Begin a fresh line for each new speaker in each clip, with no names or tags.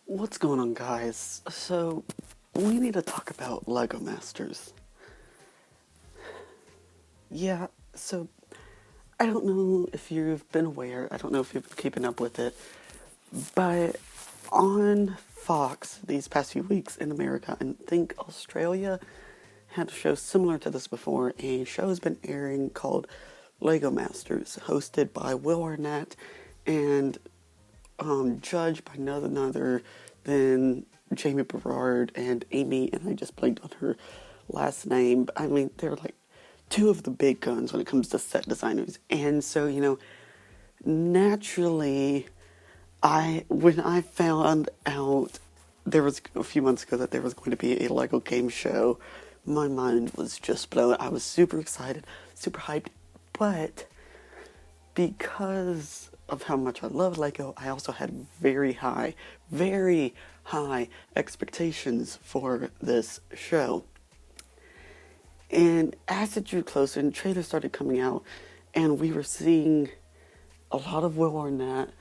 What's going on, guys? So, we need to talk about Lego Masters. Yeah, so, I don't know if you've been aware, I don't know if you've been keeping up with it, but on Fox these past few weeks in America, and I think Australia had a show similar to this before. A show has been airing called Lego Masters, hosted by Will Arnett and judged by none other than Jamie Berard and Amy, and I just blanked on her last name. But I mean, they're like two of the big guns when it comes to set designers. And so, naturally, when I found out there was a few months ago that there was going to be a Lego game show, my mind was just blown. I was super excited, super hyped, but because of how much I love Lego, I also had very high expectations for this show. And as it drew closer and trailers started coming out, and we were seeing a lot of Will Arnett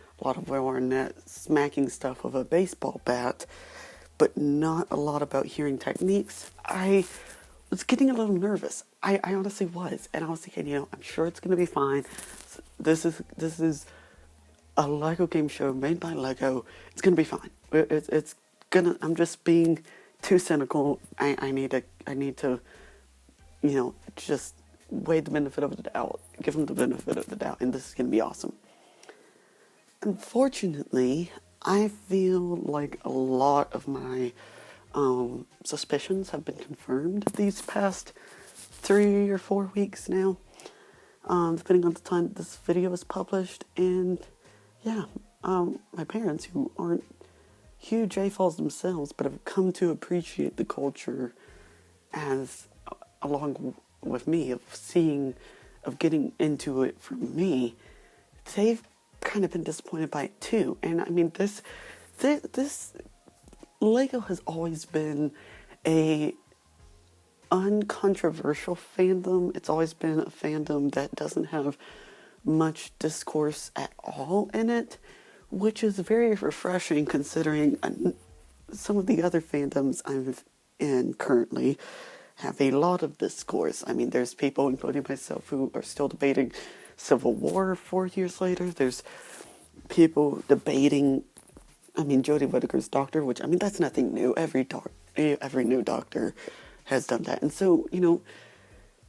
smacking stuff with a baseball bat, but not a lot about hearing techniques, I was getting a little nervous. I honestly was. And I was thinking, I'm sure it's going to be fine. This is a Lego game show made by Lego. It's going to be fine. I'm just being too cynical. I need to, just weigh the benefit of the doubt, give them the benefit of the doubt, and this is going to be awesome. Unfortunately, I feel like a lot of my suspicions have been confirmed these past 3 or 4 weeks now, depending on the time this video is published. And my parents, who aren't huge AFOLs themselves, but have come to appreciate the culture as, along with me, of getting into it for me, they've kind of been disappointed by it too. And I mean, this Lego has always been a uncontroversial fandom. It's always been a fandom that doesn't have much discourse at all in it, which is very refreshing considering some of the other fandoms I'm in currently have a lot of discourse. I mean, there's people, including myself, who are still debating Civil War 4 years later. There's people debating, Jodie Whittaker's Doctor, which, that's nothing new. Every new Doctor has done that. And so,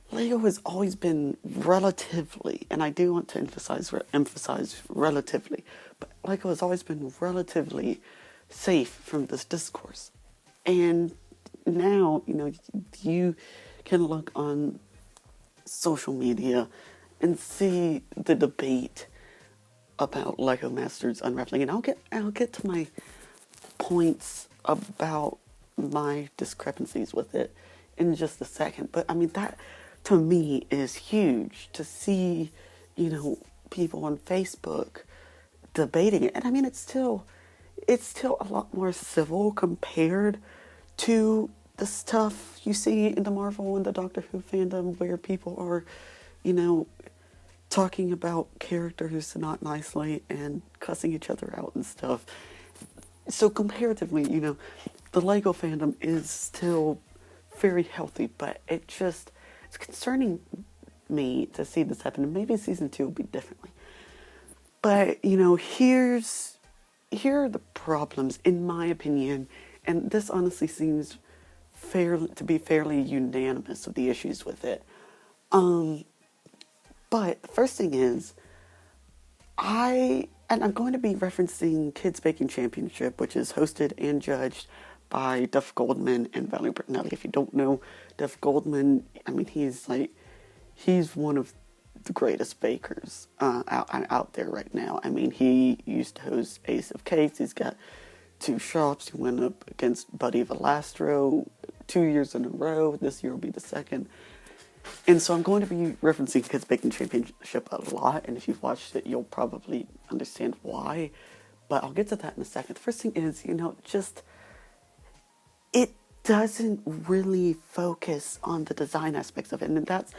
Lego has always been relatively, and I do want to emphasize relatively, but Lego has always been relatively safe from this discourse. And now, you can look on social media and see the debate about Lego Masters unraveling, and I'll get to my points about my discrepancies with it in just a second. But that to me is huge to see, people on Facebook debating it. And it's still a lot more civil compared to the stuff you see in the Marvel and the Doctor Who fandom, where people are, talking about characters not nicely and cussing each other out and stuff. So comparatively, the Lego fandom is still very healthy, but it's concerning me to see this happen. And maybe season 2 will be differently. But, here are the problems, in my opinion, and this honestly seems to be fairly unanimous of the issues with it. But the first thing is, I'm going to be referencing Kids Baking Championship, which is hosted and judged by Duff Goldman and Valerie Bertinelli. If you don't know Duff Goldman, he's one of the greatest bakers out there right now. He used to host Ace of Cakes. He's got 2 shops. He went up against Buddy Valastro 2 years in a row. This year will be the second. And so I'm going to be referencing Kids Baking Championship a lot, and if you've watched it, you'll probably understand why. But I'll get to that in a second. The first thing is, it doesn't really focus on the design aspects of it, and that's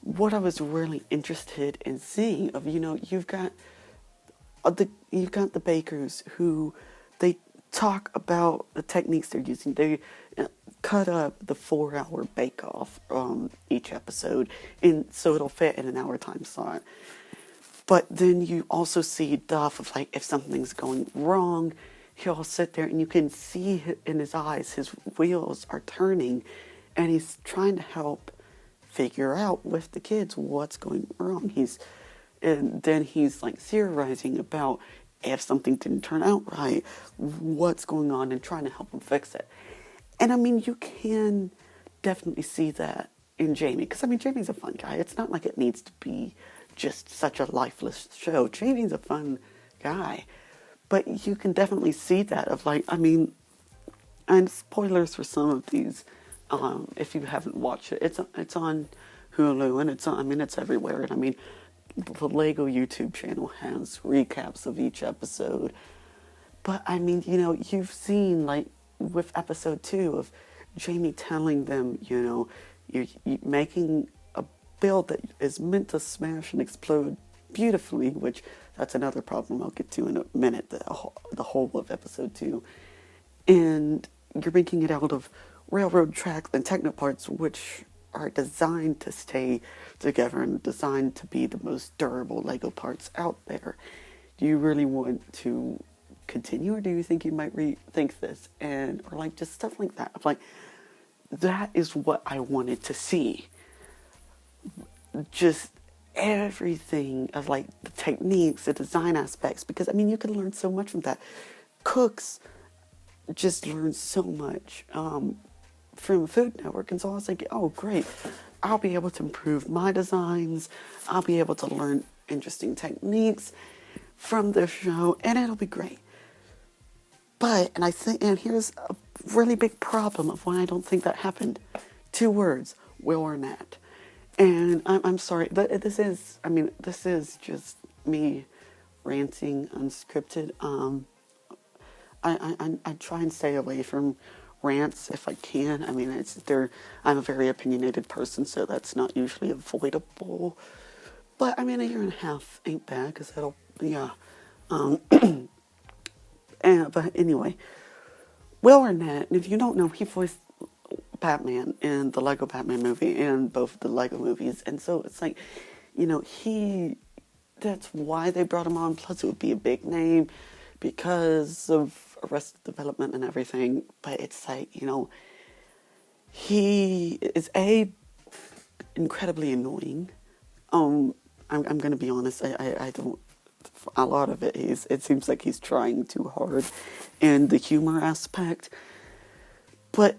what I was really interested in seeing. You've got the bakers who talk about the techniques they're using. They cut up the 4-hour bake-off each episode, and so it'll fit in an hour time slot. But then you also see Duff of like if something's going wrong, he'll sit there and you can see in his eyes his wheels are turning, and he's trying to help figure out with the kids what's going wrong. And then he's like theorizing about if something didn't turn out right, what's going on, and trying to help them fix it. And I mean, you can definitely see that in Jamie, because I mean, Jamie's a fun guy. It's not like it needs to be just such a lifeless show. Jamie's a fun guy, but you can definitely see that of like, I mean, and spoilers for some of these, if you haven't watched it, it's on Hulu, and it's everywhere. And I mean, the Lego YouTube channel has recaps of each episode. But I mean, you've seen like with episode 2 of Jamie telling them, you're making a build that is meant to smash and explode beautifully, which that's another problem I'll get to in a minute, the whole of episode 2. And you're making it out of railroad tracks and techno parts, which are designed to stay together and designed to be the most durable Lego parts out there. Do you really want to continue, or do you think you might rethink this? And or like just stuff like that. Like, that is what I wanted to see. Just everything of like the techniques, the design aspects, because I mean, you can learn so much from that. Cooks just learn so much from Food Network, and so I was like, oh great, I'll be able to improve my designs, I'll be able to learn interesting techniques from this show, and it'll be great. But, and here's a really big problem of why I don't think that happened. 2 words, Will Arnett. And I'm sorry, this is just me ranting unscripted. I try and stay away from rants if I can. I mean, I'm a very opinionated person, so that's not usually avoidable. But I mean, a year and a half ain't bad, because but anyway, Will Arnett, and if you don't know, he voiced Batman in the Lego Batman movie and both the Lego movies, and so it's like, that's why they brought him on. Plus, it would be a big name because of Arrested Development and everything. But it's like, he is incredibly annoying. I'm going to be honest. I don't. A lot of it seems like he's trying too hard in the humor aspect, but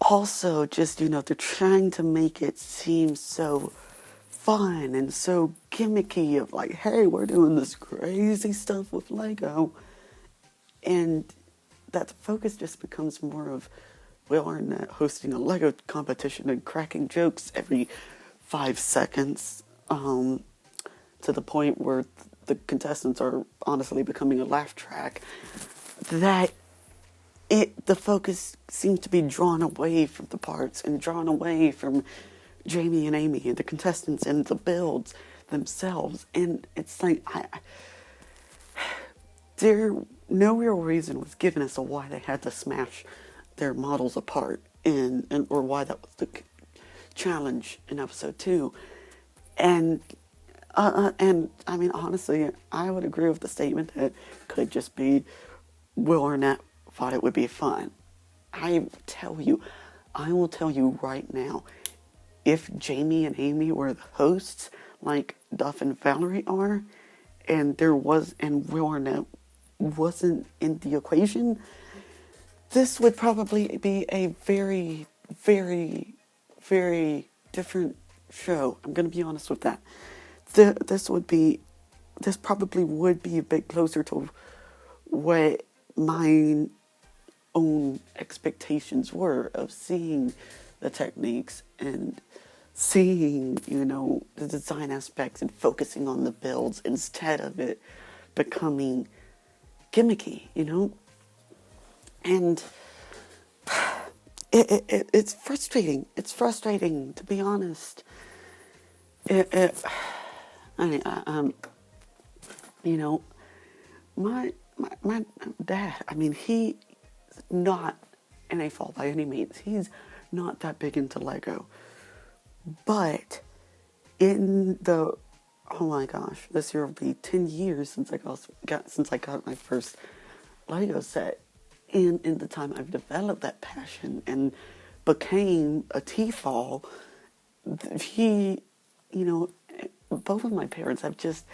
also just, they're trying to make it seem so fun and so gimmicky of like, hey, we're doing this crazy stuff with Lego, and that focus just becomes more of Will Arnett hosting a Lego competition and cracking jokes every 5 seconds, to the point where the contestants are honestly becoming a laugh track, that the focus seems to be drawn away from the parts and drawn away from Jamie and Amy and the contestants and the builds themselves. And it's like, no real reason was given as to why they had to smash their models apart or why that was the challenge in episode 2. And I mean, honestly, I would agree with the statement that it could just be Will Arnett thought it would be fun. I will tell you right now, if Jamie and Amy were the hosts, like Duff and Valerie are, and Will Arnett wasn't in the equation, this would probably be a very, very, very different show. I'm going to be honest with that. This probably would be a bit closer to what my own expectations were of seeing the techniques and seeing, the design aspects and focusing on the builds instead of it becoming gimmicky, And it's frustrating. It's frustrating, to be honest. My dad, I mean, he not an A-fall by any means. He's not that big into Lego. But in the, oh my gosh, this year will be 10 years since I got my first Lego set. And in the time I've developed that passion and became a T-fall, he, both of my parents have just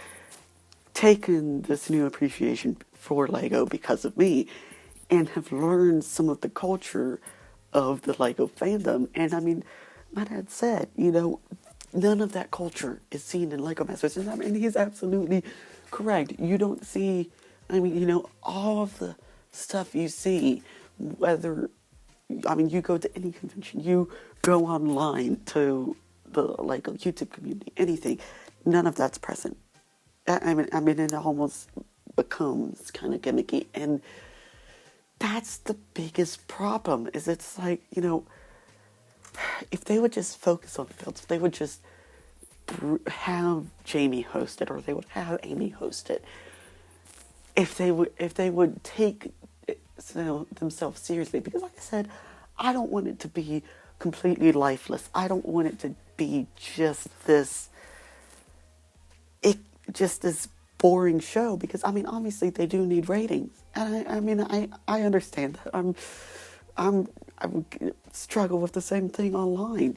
taken this new appreciation for Lego because of me and have learned some of the culture of the Lego fandom. And I mean, my dad said, none of that culture is seen in Lego Masters. And he's absolutely correct. You don't see, all of the stuff you see, you go to any convention, you go online to the Lego YouTube community, anything, none of that's present. It almost becomes kind of gimmicky, and that's the biggest problem, is it's like, if they would just focus on the fields, if they would just have Jamie host it, or they would have Amy host it, if they would take themselves seriously, because like I said, I don't want it to be completely lifeless. I don't want it to be just this boring show, because obviously they do need ratings, and I understand that. I would struggle with the same thing online,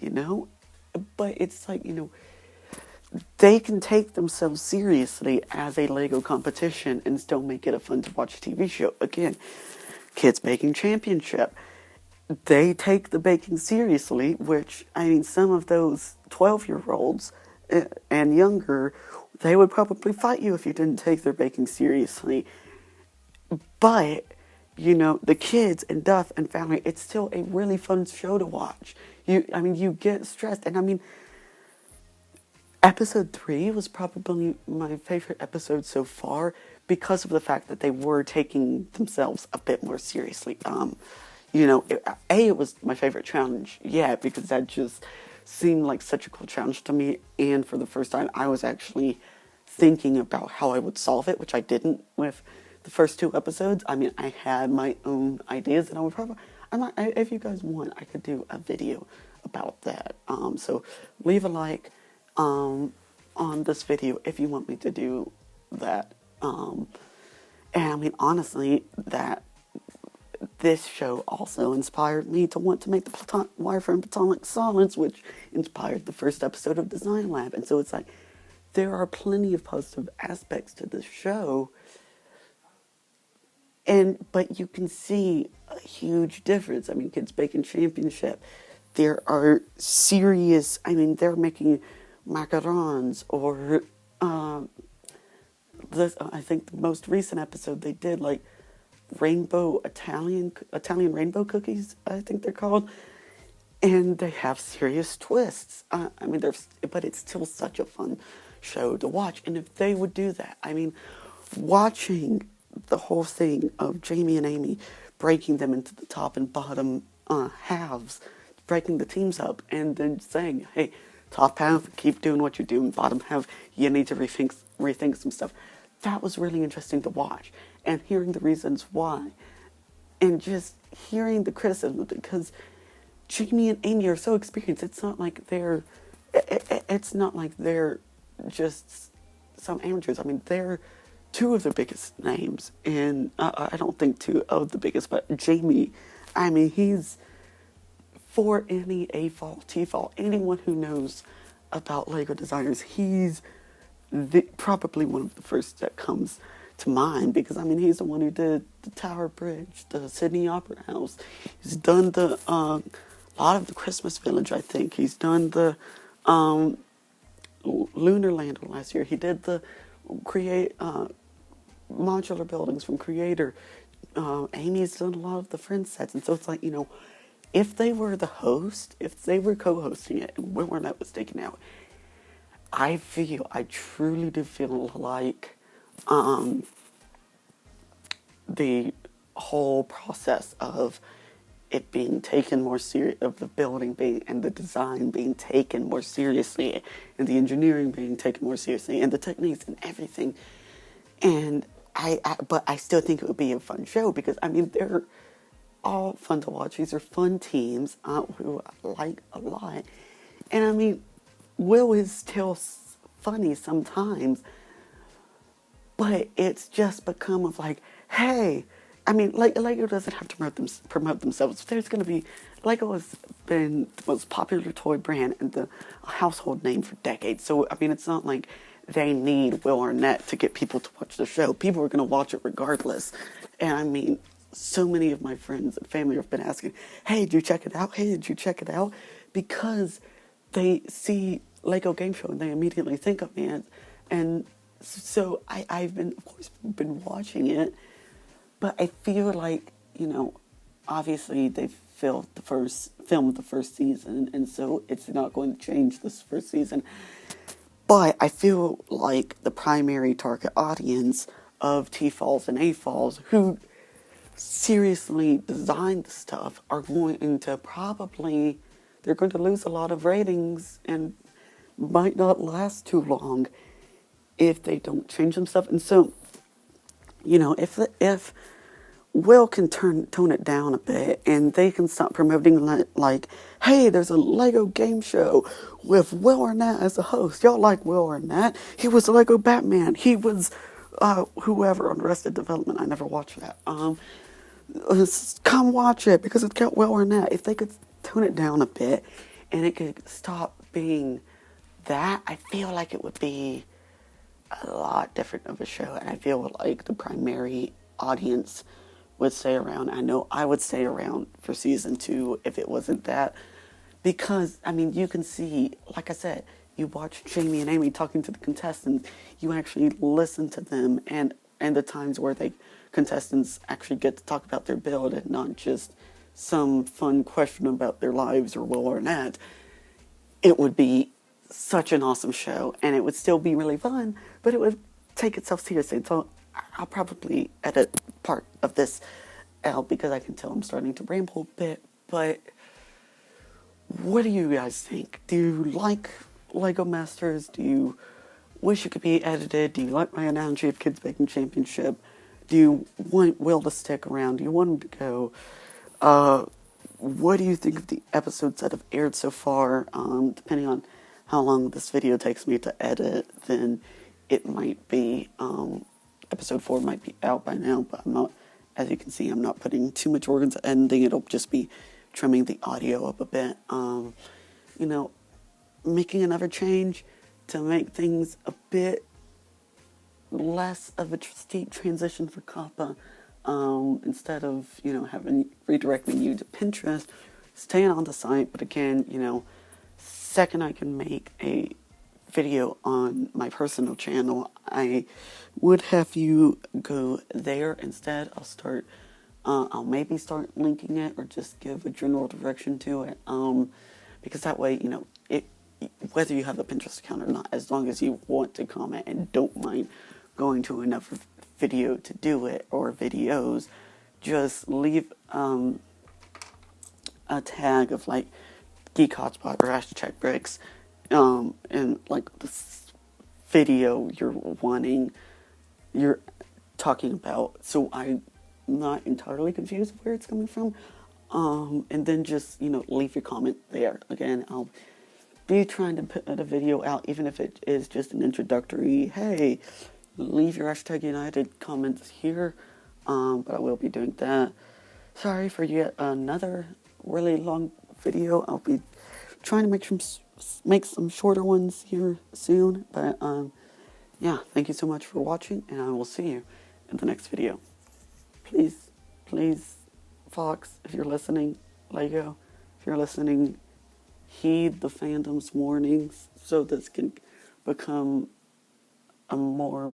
but it's like, they can take themselves seriously as a Lego competition and still make it a fun to watch TV show. Again, Kids Baking Championship, they take the baking seriously, which, some of those 12-year-olds and younger, they would probably fight you if you didn't take their baking seriously. But, the kids and Duff and family, it's still a really fun show to watch. You get stressed. And episode 3 was probably my favorite episode so far, because of the fact that they were taking themselves a bit more seriously. It was my favorite challenge, because that just seemed like such a cool challenge to me, and for the first time, I was actually thinking about how I would solve it, which I didn't with the first 2 episodes. I had my own ideas, and I would probably, if you guys want, I could do a video about that. So leave a like on this video if you want me to do that. And honestly, that this show also inspired me to want to make the wireframe platonic solids, which inspired the first episode of Design Lab. And so it's like, there are plenty of positive aspects to this show, but you can see a huge difference. Kids Baking Championship, there are serious, they're making macarons, or I think the most recent episode they did, like, rainbow Italian rainbow cookies, I think they're called, and they have serious twists. But it's still such a fun show to watch. And if they would do that, watching the whole thing of Jamie and Amy breaking them into the top and bottom halves, breaking the teams up, and then saying, hey, top half, keep doing what you're doing, bottom half, you need to rethink some stuff. That was really interesting to watch, and hearing the reasons why, and just hearing the criticism, because Jamie and Amy are so experienced. It's not like they're just some amateurs. They're 2 of the biggest names, and I don't think 2 of the biggest, but Jamie, he's, for any A-fall, T-fall, anyone who knows about Lego designers, he's probably one of the first that comes to mind, because he's the one who did the Tower Bridge, the Sydney Opera House. He's done the lot of the Christmas Village, I think. He's done the Lunar Lander last year. He did the modular buildings from Creator. Amy's done a lot of the Friends sets, and so it's like, if they were the host, if they were co-hosting it, and when that was taken out, I truly do feel like the whole process of it being taken more serious, of the building and the design being taken more seriously, and the engineering being taken more seriously, and the techniques and everything. And but I still think it would be a fun show, because all fun to watch. These are fun teams who I like a lot. And I mean, Will is still funny sometimes, but it's just become of like, hey, I mean, Lego doesn't have to promote themselves. There's going to be, Lego has been the most popular toy brand and the household name for decades. So, I mean, it's not like they need Will Arnett to get people to watch the show. People are going to watch it regardless. And I mean, so many of my friends and family have been asking, hey, did you check it out? Hey, did you check it out? Because they see Lego Game Show and they immediately think of me. And so I've been, of course, been watching it. But I feel like, obviously they filmed the first season, and so it's not going to change this first season. But I feel like the primary target audience of T-Falls and A-Falls, who seriously designed the stuff, are going to they're going to lose a lot of ratings and might not last too long if they don't change some stuff. And so, if Will can tone it down a bit, and they can stop promoting like, hey, there's a Lego game show with Will Arnett as a host. Y'all like Will Arnett? He was Lego Batman. He was whoever on Arrested Development. I never watched that. Come watch it because it's got Will Arnett. If they could tone it down a bit, and it could stop being that, I feel like it would be a lot different of a show, and I feel like the primary audience would stay around. I know I would stay around for season 2 if it wasn't that, because I mean, you can see, like I said, you watch Jamie and Amy talking to the contestants, you actually listen to them, and the times where contestants actually get to talk about their build and not just some fun question about their lives or Will Arnett. It would be such an awesome show, and it would still be really fun, but it would take itself seriously. So I'll probably edit part of this out because I can tell I'm starting to ramble a bit. But what do you guys think? Do you like Lego Masters? Do you wish it could be edited? Do you like my analogy of Kids Baking Championship? Do you want Will to stick around? Do you want him to go? What do you think of the episodes that have aired so far? Depending on how long this video takes me to edit, then it might be, episode 4 might be out by now, but I'm not, as you can see, I'm not putting too much work into editing. It'll just be trimming the audio up a bit. Making another change to make things a bit less of a steep transition for Kappa. Instead of, redirecting you to Pinterest, staying on the site. But again, second I can make a video on my personal channel, I would have you go there instead. I'll maybe start linking it or just give a general direction to it. Because that way, whether you have a Pinterest account or not, as long as you want to comment and don't mind going to another video to do it, or videos, just leave a tag of like Geek Hotspot or ASHTAGbricks, and like this video you're talking about, so I'm not entirely confused of where it's coming from. And then just, leave your comment there. Again, I'll be trying to put a video out, even if it is just an introductory, hey, leave your #United comments here, but I will be doing that. Sorry for yet another really long video. I'll be trying to make some shorter ones here soon, but yeah, thank you so much for watching, and I will see you in the next video. Please, Fox, if you're listening, Lego, if you're listening, heed the fandom's warnings so this can become a more